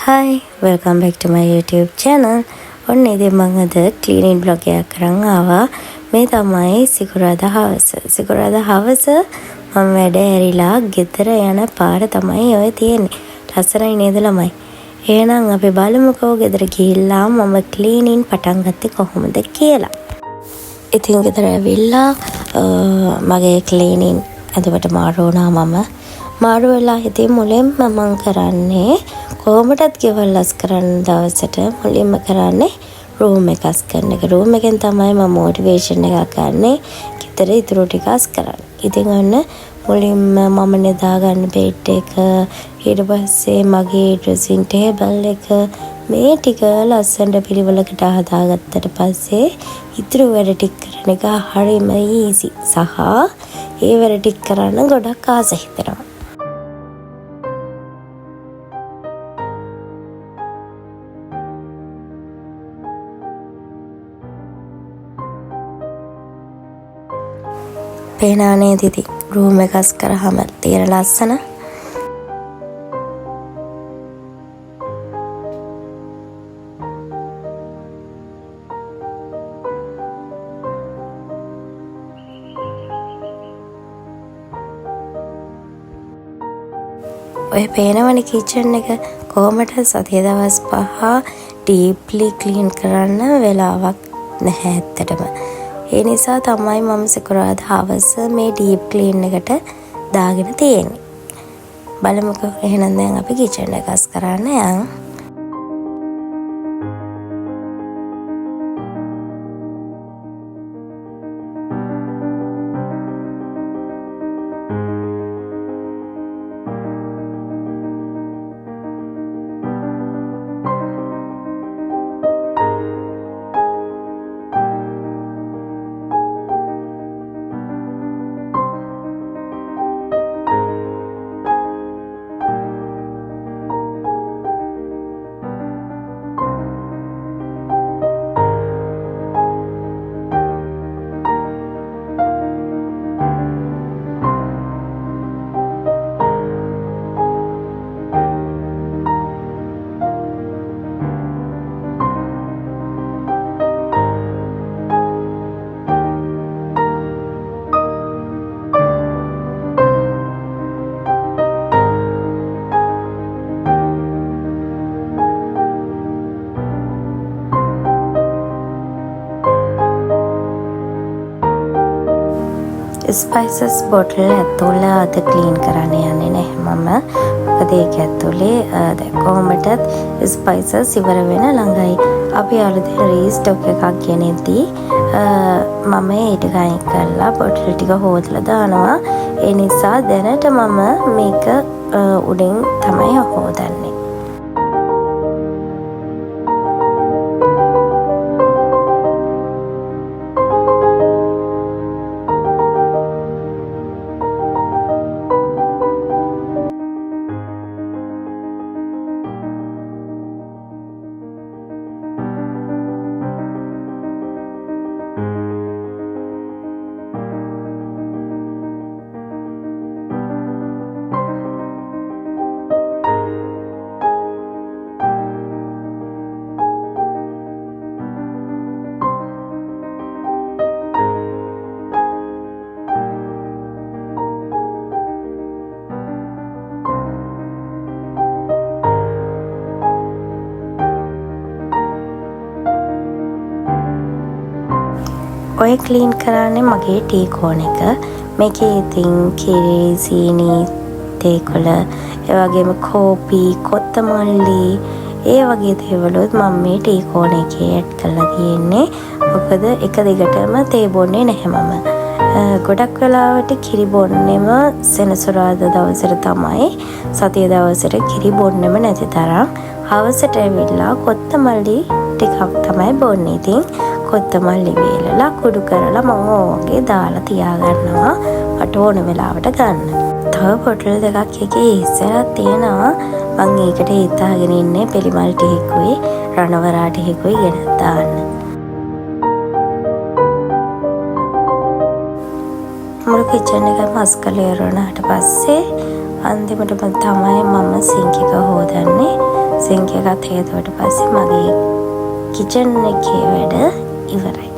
Hi, welcome back to my YouTube channel. ඔන්න ඉතින් මම අද ක්ලීනින් බ්ලොග් එකක් කරන් ආවා. මේ තමයි සිකුරාදා හවස. සිකුරාදා හවස මම වැඩ ඇරිලා ගෙදර යන පාර තමයි ඔය තියෙන්නේ. ලස්සනයි නේද ළමයි? එහෙනම් අපි බලමුකෝ ගෙදර ගිහිල්ලා මම ක්ලීනින් පටන් ගත්තේ කොහොමද කියලා. ඉතින් ගෙදර ඇවිල්ලා මගේ ක්ලීනින් එතකොට මාරු වුණා මම. මාරු වෙලා ඉතින් මුලින්ම මම කරන්නේ කොහොමදත් ගෙවල් ලස් කරන්න දවසට මුලින්ම කරන්නේ රූම් එක අස් කරන එක. රූම් එකෙන් තමයි මම මොටිවේෂන් එකක් ගන්නෙ ගෙදර ඉතුරු ටික අස් කරන්න. ඉතින් ඔන්න මුලින්ම මම නෙදා ගන්න බෙඩ් එක, ඊට පස්සේ මගේ ඩ්‍රෙසින් ටේබල් එක මේ ටික ලස්සනට පිළිවෙලකට හදාගත්තට පස්සේ ඉතුරු වැඩ ටික කරන එක හරිම ඊසි සහ ඒ වැඩ ටික කරන්න ගොඩක් ආස හිතෙනවා. පේනා නේද ඉතින් රූම් එක අස් කරාම තියෙන ලස්සන. ඔය පේනවනේ කිචන් එක කොහොමද සතිය දවස් 5 ඩීප්ලි ක්ලීන් කරන්න වෙලාවක් නැහැ ඇත්තටම. ඒ නිසා තමයි මම සිකුරාදා හවස මේ ඩීප් ක්ලීන් එකට දාගෙන තියෙන්නේ. බලමුකෝ එහෙනම් දැන් අපි කිචන් එක අස් කරන්න යමු. ස්පයිසස් බොටල් ඇතුළ අද ක්ලීන් කරන්න යන්නේ නැහැ මම. මොකද ඒක ඇතුලේ දැන් කොහොමදත් ස්පයිසස් ඉවර වෙන ළඟයි. අපි අලුතෙන් රීස්ටොක් එකක් ගෙනෙද්දී මම ඊට ගයින් කරලා බොටල් ටික හොදලා දානවා. ඒ නිසා දැනට මම මේක උඩින් තමයි හොදන්නේ. ඔය ක්ලීන් කරන්නේ මගේ ටී කෝන් එක. මේකේ ඉතින් කිරි, සීනි, තේකොළ, ඒ වගේම කෝපි, කොත්තමල්ලි ඒ වගේ දේවලුත් මම මේ ටී කෝන් එකේ ඇඩ් කරලා තියෙන්නේ. මොකද එක දිගටම තේ බොන්නේ නැහැ මම. ගොඩක් වෙලාවට කිරි බොන්නෙම සෙනසුරාදා දවසට තමයි. සතිය දවසට කිරි බොන්නෙම නැති තරම්. හවසට ඇවිල්ලා කොත්තමල්ලි ටිකක් තමයි බොන්නේ. ඉතින් කොත්තමල්ලි වේලලා කුඩු කරලා මම ඕගේ දාලා තියාගන්නවා මට ඕන වෙලාවට ගන්න. තව බොටල් දෙකක් එකේ ඉස්සරහ තියෙනවා. මම ඒකට හිතාගෙන ඉන්නේ පිළිමල් ටිකකුයි රණවරා ටිකකුයි ගෙන දාන්න. මුළු කිචන් එක මස් කරලා ඉවරනාට පස්සේ අන්තිමටම තමයි මම සිංක් එක හොදන්නේ. සිංක් එකත් හේතුවට පස්සේ මගේ කිචන් එකේ වැඩ ඉවරයි.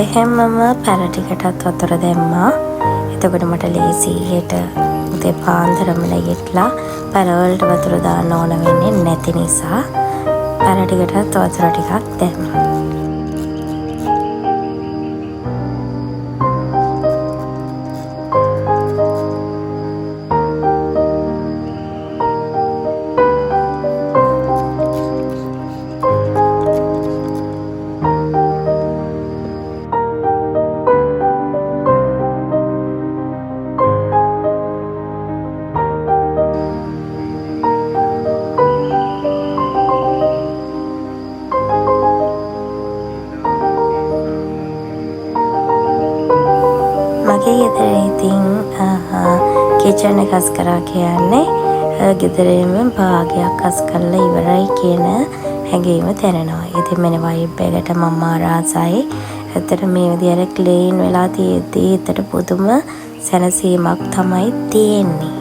එහෙමම පැල ටිකටත් වතුර දැම්මා. එතකොට මට ලේසියට උදේ පාන්දරම නැගිටලා පැලවලට වතුර දාන්න ඕන වෙන්නේ නැති නිසා පැල ටිකටත් වතුර ටිකක් දැම්මා. මගේ ගෙදර ඉතින් කිචන් එක අස් කරා කියන්නේ ගෙදරේම භාගයක් අස් කරලා ඉවරයි කියන හැඟීම දැනෙනවා. ඉතින් මෙන්න වයිබ් එකට මම ආසයි. ඇත්තට මේ විදිහට ක්ලීන් වෙලා තියෙද්දි හිතට පුදුම සැනසීමක් තමයි තියෙන්නේ.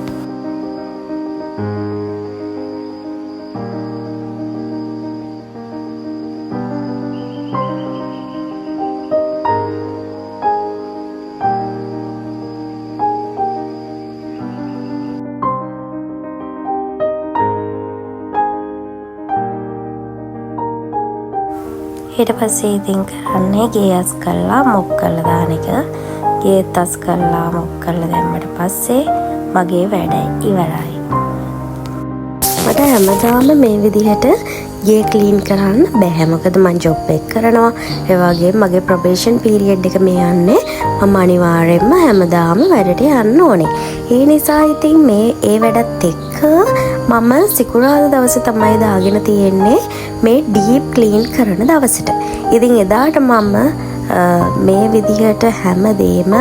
ඊට පස්සේ ඉතින් කරන්නේ ගේ අස් කරලා මොක් කරලා දාන එක. ගේත් අස් කරලා මොක් කරලා දැම්මට පස්සේ මගේ වැඩ ඉවරයි. මට හැමදාම මේ විදිහට ගේ ක්ලීන් කරන්න බෑ. මොකද මම ජොබ් එක කරනවා. ඒ වගේම මගේ ප්‍රොබේෂන් පීරියඩ් එක මේ යන්නේ. මම අනිවාර්යයෙන්ම හැමදාම වැඩට යන්න ඕනේ. ඒ නිසා ඉතින් මේ ඒ වැඩත් එක්ක මම සිකුරාදා දවසේ තමයි දාගෙන තියෙන්නේ මේ ඩීප් ක්ලීන් කරන දවසට. ඉතින් එදාට මම මේ විදිහට හැමදේම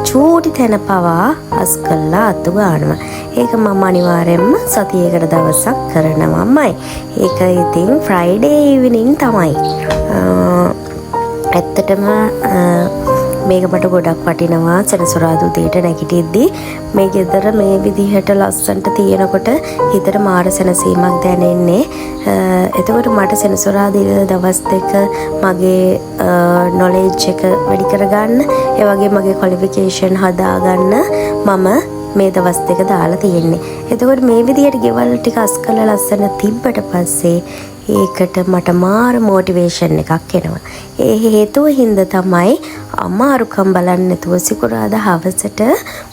චූටි තැන පවා අස් කළා අතු ගන්නවා. ඒක මම අනිවාර්යයෙන්ම සතියකට දවසක් කරනවාමයි. ඒක ඉතින් ෆ්‍රයිඩේ ඉවිනිං තමයි. ඇත්තටම මේක මට ගොඩක් වටිනවා. සෙනසුරාදා උදේට නැගිටිද්දී මේ ගෙදර මේ විදිහට ලස්සනට තියෙනකොට හිතට මාර සැනසීමක් දැනෙන්නේ. එතකොට මට සෙනසුරාදා දවස් දෙක මගේ නොලෙජ් එක වැඩි කරගන්න, ඒ වගේ මගේ ක්වොලිෆිකේෂන් හදාගන්න මම මේ දවස් දෙක දාලා තියෙන්නේ. එතකොට මේ විදිහට ගෙවල් ටික අස් කරලා ලස්සන තිබ්බට පස්සේ ඒකට මට මාර මොටිවේෂන් එකක් එනවා. ඒ හේතුව හින්දා තමයි අමාරුකම් බලන්නේ නැතුව සිකුරාදා හවසට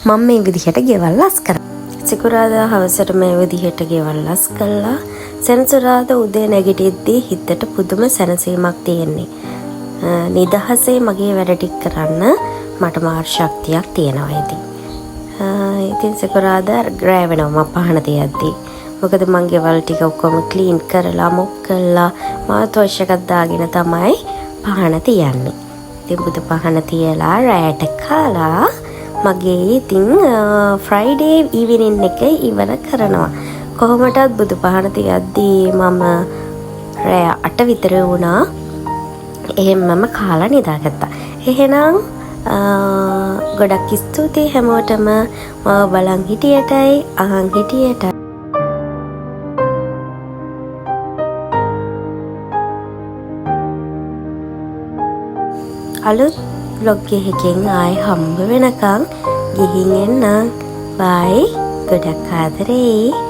මම මේ විදිහට ගෙවල් අස් කරා. සිකුරාදා හවසට මේ විදිහට ගෙවල් අස් කළා. සෙනසුරාදා උදේ නැගිටිද්දී හිතට පුදුම සැනසීමක් තියෙන්නේ. නිදහසේ මගේ වැඩ ටික කරන්න මට මාර ශක්තියක් තියෙනවා ඉතින් සිකුරාදා ග්‍රෑ වෙනවා පහන තියද්දී. මොකද මං ගෙවල් ටික ඔක්කොම ක්ලීන් කරලා මොක් කරලා මාත් වොෂ් එකක් දාගෙන තමයි පහන තියන්නේ. ඉතින් බුදු පහන තියලා රැයට කාලා මගේ ඉතින් ෆ්‍රයිඩේ ඉවිනින් එක ඉවර කරනවා. කොහොමටත් බුදු පහන තියද්දී මම රැය 8 විතර වුණා. එහෙම මම කාලා නිදාගත්තා. එහෙනම් ගොඩක් ස්තුතියි හැමෝටම මාව බලන් හිටියටයි අහන් හිටියට. අලුත් vlog එකකින් ආයෙ හම්බ වෙනකන් ගිහින් එන්නම්. බයි. ගොඩක් ආදරේ.